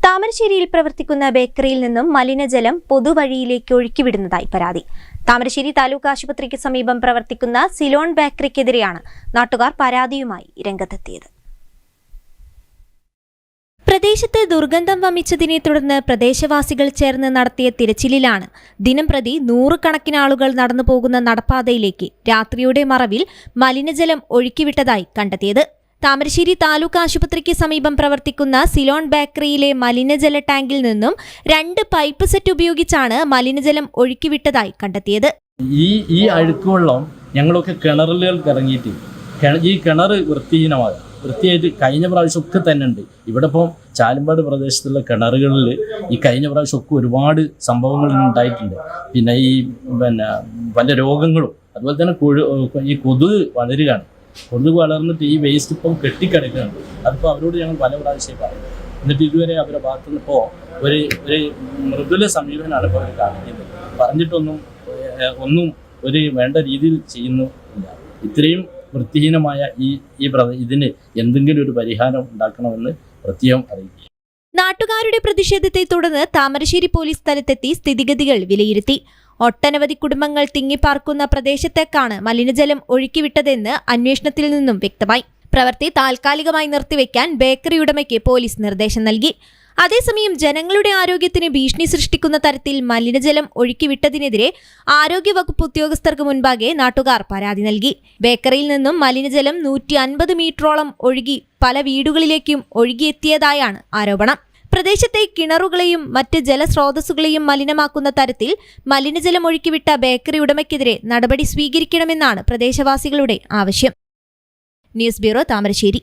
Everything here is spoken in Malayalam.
താമരശ്ശേരിയിൽ പ്രവർത്തിക്കുന്ന ബേക്കറിയിൽ നിന്നും മലിനജലം പൊതുവഴിയിലേക്ക് ഒഴുക്കിവിടുന്നതായി പരാതി. താമരശ്ശേരി താലൂക്ക് ആശുപത്രിക്ക് സമീപം പ്രവർത്തിക്കുന്ന സിലോൺ ബേക്കറിക്കെതിരെയാണ് നാട്ടുകാർ പരാതിയുമായി രംഗത്തെത്തിയത്. പ്രദേശത്ത് ദുർഗന്ധം വമിച്ചതിനെ തുടർന്ന് പ്രദേശവാസികൾ ചേർന്ന് നടത്തിയ തിരച്ചിലിലാണ് ദിനംപ്രതി നൂറുകണക്കിന് ആളുകൾ നടന്നു പോകുന്ന നടപ്പാതയിലേക്ക് രാത്രിയുടെ മറവിൽ മലിനജലം ഒഴുക്കിവിട്ടതായി കണ്ടെത്തിയത്. താമരശ്ശേരി താലൂക്ക് ആശുപത്രിക്ക് സമീപം പ്രവർത്തിക്കുന്ന സിലോൺ ബേക്കറിയിലെ മലിനജല ടാങ്കിൽ നിന്നും 2 പൈപ്പ് സെറ്റ് ഉപയോഗിച്ചാണ് മലിനജലം ഒഴുക്കിവിട്ടതായി കണ്ടെത്തിയത്. ഈ അഴുക്കുവെള്ളം ഞങ്ങളൊക്കെ കിണറുകൾക്ക് ഇറങ്ങിയിട്ട് ഈ കിണർ വൃത്തിയായിട്ട് കഴിഞ്ഞ പ്രാവശ്യമൊക്കെ തന്നെ ഉണ്ട്. ഇവിടെ ഇപ്പം ചാലമ്പാട് പ്രദേശത്തുള്ള കിണറുകളിൽ ഈ കഴിഞ്ഞ പ്രാവശ്യമൊക്കെ ഒരുപാട് സംഭവങ്ങൾ ഉണ്ടായിട്ടുണ്ട്. പിന്നെ പല രോഗങ്ങളും അതുപോലെ തന്നെ ഈ കൊതുക് വളരുകയാണ്. കൊതുക് വളർന്നിട്ട് ഈ വേസ്റ്റ് ഇപ്പം കെട്ടിക്കിടക്കുന്നുണ്ട്. അതിപ്പോൾ അവരോട് ഞങ്ങൾ പല പ്രാവശ്യം പറയുന്നത്. എന്നിട്ട് ഇതുവരെ അവരുടെ ഭാഗത്തു നിന്ന് ഇപ്പോൾ ഒരു മൃദുല സമീപനമാണ് ഇപ്പോൾ അവർ കാണിക്കുന്നത്. പറഞ്ഞിട്ടൊന്നും ഒരു വേണ്ട രീതിയിൽ ചെയ്യുന്നില്ല. ഇത്രയും വൃത്തിഹീനമായ ഇതിന് എന്തെങ്കിലും ഒരു പരിഹാരം ഉണ്ടാക്കണമെന്ന് പ്രത്യേകം അറിയിക്കുക. നാട്ടുകാരുടെ പ്രതിഷേധത്തെ തുടർന്ന് താമരശ്ശേരി പോലീസ് സ്ഥലത്തെത്തി സ്ഥിതിഗതികൾ വിലയിരുത്തി. ഒട്ടനവധി കുടുംബങ്ങൾ തിങ്ങിപ്പാർക്കുന്ന പ്രദേശത്തേക്കാണ് മലിനജലം ഒഴുക്കിവിട്ടതെന്ന് അന്വേഷണത്തിൽ നിന്നും വ്യക്തമായി. പ്രവൃത്തി താൽക്കാലികമായി നിർത്തിവെക്കാൻ ബേക്കറി ഉടമയ്ക്ക് പോലീസ് നിർദ്ദേശം നൽകി. അതേസമയം ജനങ്ങളുടെ ആരോഗ്യത്തിന് ഭീഷണി സൃഷ്ടിക്കുന്ന തരത്തിൽ മലിനജലം ഒഴുക്കിവിട്ടതിനെതിരെ ആരോഗ്യവകുപ്പ് ഉദ്യോഗസ്ഥർക്ക് മുൻപാകെ നാട്ടുകാർ പരാതി നൽകി. ബേക്കറിയിൽ നിന്നും മലിനജലം 150 മീറ്ററോളം ഒഴുകി പല വീടുകളിലേക്കും ഒഴുകിയെത്തിയതായാണ് ആരോപണം. പ്രദേശത്തെ കിണറുകളെയും മറ്റ് ജലസ്രോതസ്സുകളെയും മലിനമാക്കുന്ന തരത്തിൽ മലിനജലം ഒഴുക്കിവിട്ട ബേക്കറി ഉടമയ്ക്കെതിരെ നടപടി സ്വീകരിക്കണമെന്നാണ് പ്രദേശവാസികളുടെ ആവശ്യം. News bureau, Thamarassery.